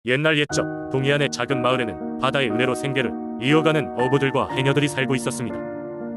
옛날 옛적 동해안의 작은 마을에는 바다의 은혜로 생계를 이어가는 어부들과 해녀들이 살고 있었습니다.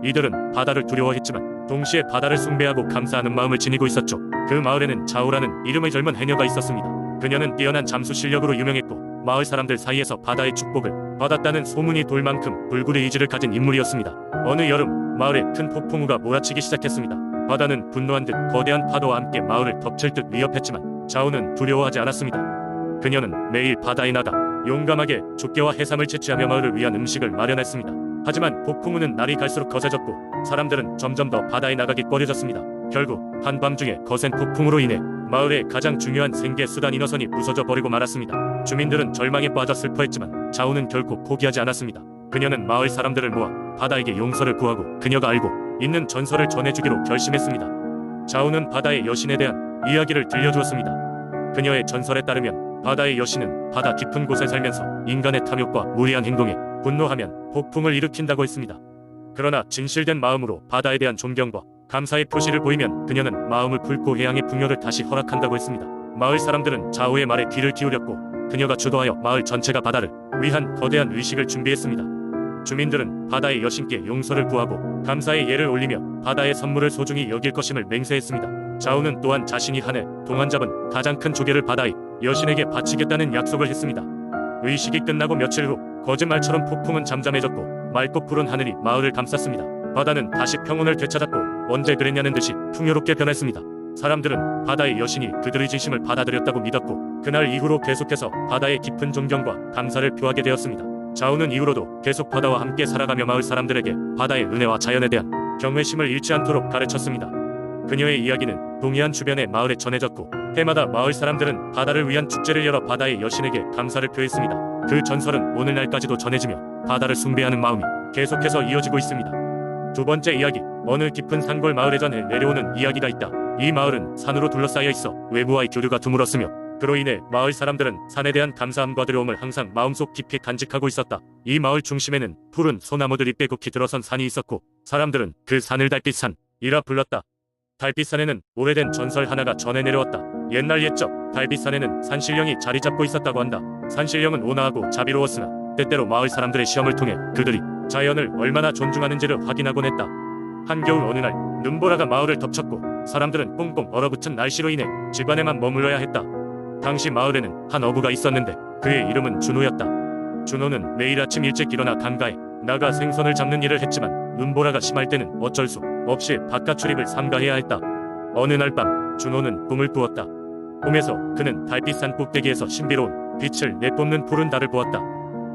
이들은 바다를 두려워했지만 동시에 바다를 숭배하고 감사하는 마음을 지니고 있었죠. 그 마을에는 자우라는 이름의 젊은 해녀가 있었습니다. 그녀는 뛰어난 잠수 실력으로 유명했고 마을 사람들 사이에서 바다의 축복을 받았다는 소문이 돌 만큼 불굴의 의지를 가진 인물이었습니다. 어느 여름 마을에 큰 폭풍우가 몰아치기 시작했습니다. 바다는 분노한 듯 거대한 파도와 함께 마을을 덮칠 듯 위협했지만 자우는 두려워하지 않았습니다. 그녀는 매일 바다에 나가 용감하게 조개와 해삼을 채취하며 마을을 위한 음식을 마련했습니다. 하지만 폭풍우는 날이 갈수록 거세졌고 사람들은 점점 더 바다에 나가기 꺼려졌습니다. 결국 한밤중에 거센 폭풍으로 인해 마을의 가장 중요한 생계 수단 인어선이 부서져 버리고 말았습니다. 주민들은 절망에 빠져 슬퍼했지만 자우는 결코 포기하지 않았습니다. 그녀는 마을 사람들을 모아 바다에게 용서를 구하고 그녀가 알고 있는 전설을 전해주기로 결심했습니다. 자우는 바다의 여신에 대한 이야기를 들려주었습니다. 그녀의 전설에 따르면 바다의 여신은 바다 깊은 곳에 살면서 인간의 탐욕과 무리한 행동에 분노하면 폭풍을 일으킨다고 했습니다. 그러나 진실된 마음으로 바다에 대한 존경과 감사의 표시를 보이면 그녀는 마음을 붉고 해양의 풍요를 다시 허락한다고 했습니다. 마을 사람들은 자우의 말에 귀를 기울였고 그녀가 주도하여 마을 전체가 바다를 위한 거대한 의식을 준비했습니다. 주민들은 바다의 여신께 용서를 구하고 감사의 예를 올리며 바다의 선물을 소중히 여길 것임을 맹세했습니다. 자우는 또한 자신이 한 해 동안 잡은 가장 큰 조개를 바다의 여신에게 바치겠다는 약속을 했습니다. 의식이 끝나고 며칠 후 거짓말처럼 폭풍은 잠잠해졌고 맑고 푸른 하늘이 마을을 감쌌습니다. 바다는 다시 평온을 되찾았고 언제 그랬냐는 듯이 풍요롭게 변했습니다. 사람들은 바다의 여신이 그들의 진심을 받아들였다고 믿었고 그날 이후로 계속해서 바다의 깊은 존경과 감사를 표하게 되었습니다. 자우는 이후로도 계속 바다와 함께 살아가며 마을 사람들에게 바다의 은혜와 자연에 대한 경외심을 잃지 않도록 가르쳤습니다. 그녀의 이야기는 동해안 주변의 마을에 전해졌고 해마다 마을 사람들은 바다를 위한 축제를 열어 바다의 여신에게 감사를 표했습니다. 그 전설은 오늘날까지도 전해지며 바다를 숭배하는 마음이 계속해서 이어지고 있습니다. 두 번째 이야기, 어느 깊은 산골 마을에 전해 내려오는 이야기가 있다. 이 마을은 산으로 둘러싸여 있어 외부와의 교류가 드물었으며 그로 인해 마을 사람들은 산에 대한 감사함과 두려움을 항상 마음속 깊이 간직하고 있었다. 이 마을 중심에는 푸른 소나무들이 빼곡히 들어선 산이 있었고 사람들은 그 산을 달빛산이라 불렀다. 달빛산에는 오래된 전설 하나가 전해 내려왔다. 옛날 옛적 달빛산에는 산신령이 자리 잡고 있었다고 한다. 산신령은 온화하고 자비로웠으나 때때로 마을 사람들의 시험을 통해 그들이 자연을 얼마나 존중하는지를 확인하곤 했다. 한겨울 어느 날 눈보라가 마을을 덮쳤고 사람들은 꽁꽁 얼어붙은 날씨로 인해 집안에만 머물러야 했다. 당시 마을에는 한 어부가 있었는데 그의 이름은 준호였다. 준호는 매일 아침 일찍 일어나 강가에 나가 생선을 잡는 일을 했지만 눈보라가 심할 때는 어쩔 수 없이 바깥 출입을 삼가해야 했다. 어느 날 밤 준호는 꿈을 꾸었다. 꿈에서 그는 달빛산 꼭대기에서 신비로운 빛을 내뿜는 푸른 달을 보았다.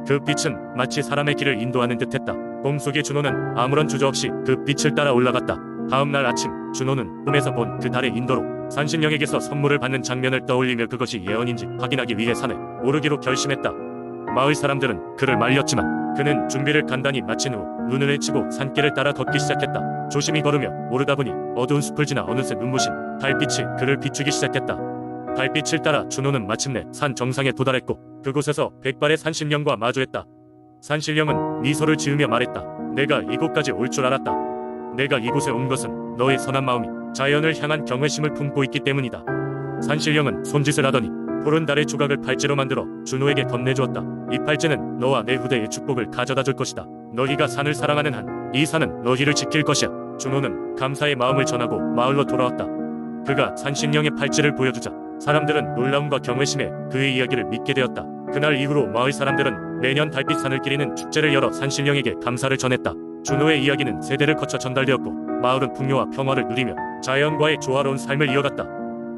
그 빛은 마치 사람의 길을 인도하는 듯했다. 꿈속의 준호는 아무런 주저없이 그 빛을 따라 올라갔다. 다음 날 아침 준호는 꿈에서 본 그 달의 인도로 산신령에게서 선물을 받는 장면을 떠올리며 그것이 예언인지 확인하기 위해 산에 오르기로 결심했다. 마을 사람들은 그를 말렸지만 그는 준비를 간단히 마친 후 눈을 헤치고 산길을 따라 걷기 시작했다. 조심히 걸으며 오르다 보니 어두운 숲을 지나 어느새 눈부신 달빛이 그를 비추기 시작했다. 달빛을 따라 준호는 마침내 산 정상에 도달했고 그곳에서 백발의 산신령과 마주했다. 산신령은 미소를 지으며 말했다. 내가 이곳까지 올 줄 알았다. 내가 이곳에 온 것은 너의 선한 마음이 자연을 향한 경외심을 품고 있기 때문이다. 산신령은 손짓을 하더니 푸른 달의 조각을 팔찌로 만들어 준호에게 건네주었다. 이 팔찌는 너와 내 후대의 축복을 가져다 줄 것이다. 너희가 산을 사랑하는 한 이 산은 너희를 지킬 것이야. 준호는 감사의 마음을 전하고 마을로 돌아왔다. 그가 산신령의 팔찌를 보여주자 사람들은 놀라움과 경외심에 그의 이야기를 믿게 되었다. 그날 이후로 마을 사람들은 매년 달빛산을 기리는 축제를 열어 산신령에게 감사를 전했다. 준호의 이야기는 세대를 거쳐 전달되었고 마을은 풍요와 평화를 누리며 자연과의 조화로운 삶을 이어갔다.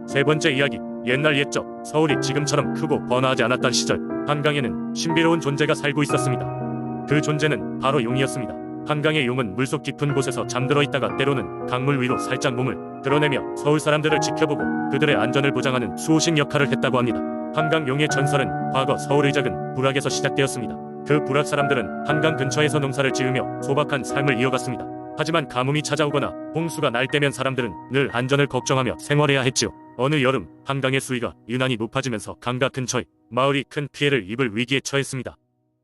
세 번째 이야기, 옛날 옛적 서울이 지금처럼 크고 번화하지 않았던 시절 한강에는 신비로운 존재가 살고 있었습니다. 그 존재는 바로 용이었습니다. 한강의 용은 물속 깊은 곳에서 잠들어 있다가 때로는 강물 위로 살짝 몸을 드러내며 서울 사람들을 지켜보고 그들의 안전을 보장하는 수호신 역할을 했다고 합니다. 한강 용의 전설은 과거 서울의 작은 부락에서 시작되었습니다. 그 부락 사람들은 한강 근처에서 농사를 지으며 소박한 삶을 이어갔습니다. 하지만 가뭄이 찾아오거나 홍수가 날 때면 사람들은 늘 안전을 걱정하며 생활해야 했지요. 어느 여름 한강의 수위가 유난히 높아지면서 강가 근처의 마을이 큰 피해를 입을 위기에 처했습니다.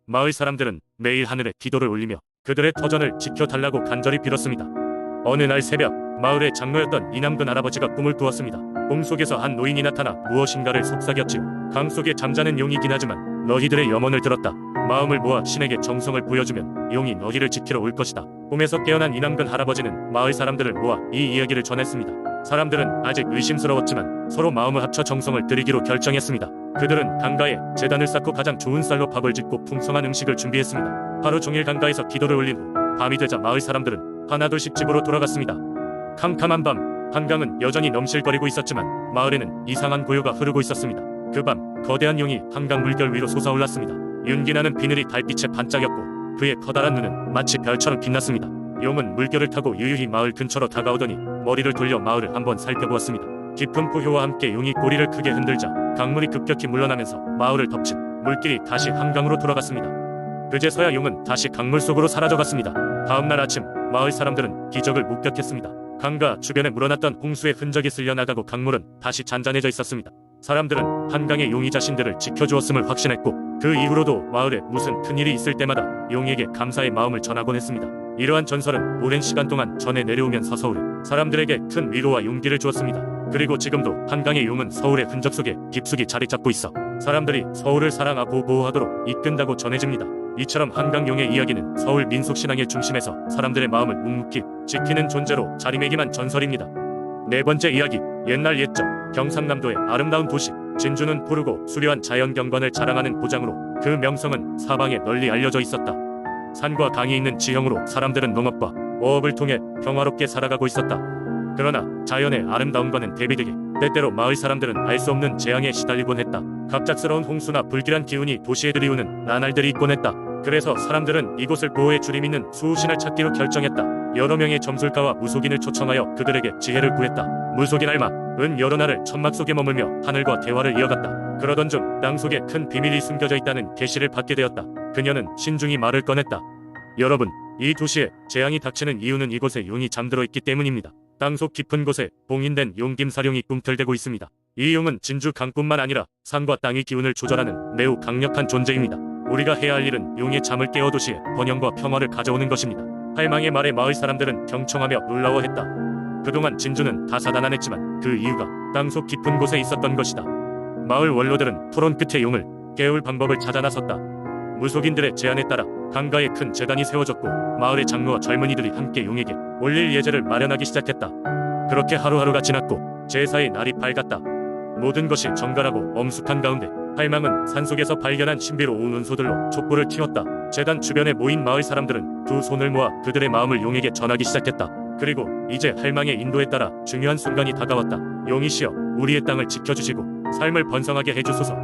마을 사람들은 매일 하늘에 기도를 올리며 그들의 터전을 지켜달라고 간절히 빌었습니다. 어느 날 새벽 마을의 장로였던 이남근 할아버지가 꿈을 꾸었습니다. 꿈속에서 한 노인이 나타나 무엇인가를 속삭였지요. 강 속에 잠자는 용이긴 하지만 너희들의 염원을 들었다. 마음을 모아 신에게 정성을 보여주면 용이 너희를 지키러 올 것이다. 꿈에서 깨어난 이남근 할아버지는 마을 사람들을 모아 이 이야기를 전했습니다. 사람들은 아직 의심스러웠지만 서로 마음을 합쳐 정성을 들이기로 결정했습니다. 그들은 강가에 제단을 쌓고 가장 좋은 쌀로 밥을 짓고 풍성한 음식을 준비했습니다. 하루 종일 강가에서 기도를 올린 후 밤이 되자 마을 사람들은 하나둘씩 집으로 돌아갔습니다. 캄캄한 밤 한강은 여전히 넘실거리고 있었지만 마을에는 이상한 고요가 흐르고 있었습니다. 그 밤 거대한 용이 한강 물결 위로 솟아올랐습니다. 윤기나는 비늘이 달빛에 반짝였고 그의 커다란 눈은 마치 별처럼 빛났습니다. 용은 물결을 타고 유유히 마을 근처로 다가오더니 머리를 돌려 마을을 한번 살펴보았습니다. 깊은 포효와 함께 용이 꼬리를 크게 흔들자 강물이 급격히 물러나면서 마을을 덮친 물길이 다시 한강으로 돌아갔습니다. 그제서야 용은 다시 강물 속으로 사라져갔습니다. 다음날 아침 마을 사람들은 기적을 목격했습니다. 강가 주변에 물어났던 홍수의 흔적이 쓸려나가고 강물은 다시 잔잔해져 있었습니다. 사람들은 한강의 용이 자신들을 지켜주었음을 확신했고 그 이후로도 마을에 무슨 큰일이 있을 때마다 용에게 감사의 마음을 전하곤 했습니다. 이러한 전설은 오랜 시간 동안 전해 내려오면서 서울에 사람들에게 큰 위로와 용기를 주었습니다. 그리고 지금도 한강의 용은 서울의 흔적 속에 깊숙이 자리 잡고 있어 사람들이 서울을 사랑하고 보호하도록 이끈다고 전해집니다. 이처럼 한강용의 이야기는 서울 민속신앙의 중심에서 사람들의 마음을 묵묵히 지키는 존재로 자리매김한 전설입니다. 네 번째 이야기, 옛날 옛적 경상남도의 아름다운 도시 진주는 푸르고 수려한 자연경관을 자랑하는 고장으로 그 명성은 사방에 널리 알려져 있었다. 산과 강이 있는 지형으로 사람들은 농업과 어업을 통해 평화롭게 살아가고 있었다. 그러나 자연의 아름다움과는 대비되게 때때로 마을 사람들은 알 수 없는 재앙에 시달리곤 했다. 갑작스러운 홍수나 불길한 기운이 도시에 들이우는 나날들이 있곤 했다. 그래서 사람들은 이곳을 보호해 주림 있는 수호신을 찾기로 결정했다. 여러 명의 점술가와 무속인을 초청하여 그들에게 지혜를 구했다. 무속인 알마은 여러 날을 천막 속에 머물며 하늘과 대화를 이어갔다. 그러던 중 땅속에 큰 비밀이 숨겨져 있다는 계시를 받게 되었다. 그녀는 신중히 말을 꺼냈다. 여러분, 이 도시에 재앙이 닥치는 이유는 이곳에 용이 잠들어 있기 때문입니다. 땅속 깊은 곳에 봉인된 용김사룡이 꿈틀대고 있습니다. 이 용은 진주 강뿐만 아니라 산과 땅의 기운을 조절하는 매우 강력한 존재입니다. 우리가 해야 할 일은 용의 잠을 깨워 도시에 번영과 평화를 가져오는 것입니다. 할망의 말에 마을 사람들은 경청하며 놀라워했다. 그동안 진주는 다사다난했지만 그 이유가 땅속 깊은 곳에 있었던 것이다. 마을 원로들은 토론 끝에 용을 깨울 방법을 찾아 나섰다. 무속인들의 제안에 따라 강가에 큰 제단이 세워졌고 마을의 장로와 젊은이들이 함께 용에게 올릴 예제를 마련하기 시작했다. 그렇게 하루하루가 지났고 제사의 날이 밝았다. 모든 것이 정갈하고 엄숙한 가운데 할망은 산속에서 발견한 신비로운 운소들로 촛불을 튀웠다. 제단 주변에 모인 마을 사람들은 두 손을 모아 그들의 마음을 용에게 전하기 시작했다. 그리고 이제 할망의 인도에 따라 중요한 순간이 다가왔다. 용이시여, 우리의 땅을 지켜주시고 삶을 번성하게 해주소서.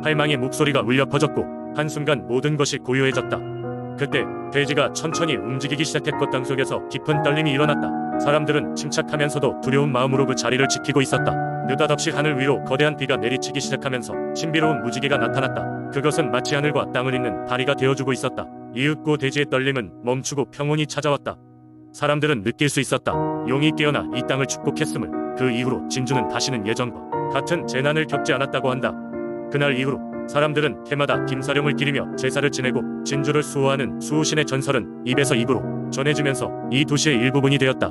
할망의 목소리가 울려 퍼졌고 한순간 모든 것이 고요해졌다. 그때 대지가 천천히 움직이기 시작했고 땅속에서 깊은 떨림이 일어났다. 사람들은 침착하면서도 두려운 마음으로 그 자리를 지키고 있었다. 느닷없이 하늘 위로 거대한 비가 내리치기 시작하면서 신비로운 무지개가 나타났다. 그것은 마치 하늘과 땅을 잇는 다리가 되어주고 있었다. 이윽고 대지의 떨림은 멈추고 평온이 찾아왔다. 사람들은 느낄 수 있었다. 용이 깨어나 이 땅을 축복했음을. 그 이후로 진주는 다시는 예전과 같은 재난을 겪지 않았다고 한다. 그날 이후로 사람들은 해마다 김사령을 기리며 제사를 지내고 진주를 수호하는 수호신의 전설은 입에서 입으로 전해지면서 이 도시의 일부분이 되었다.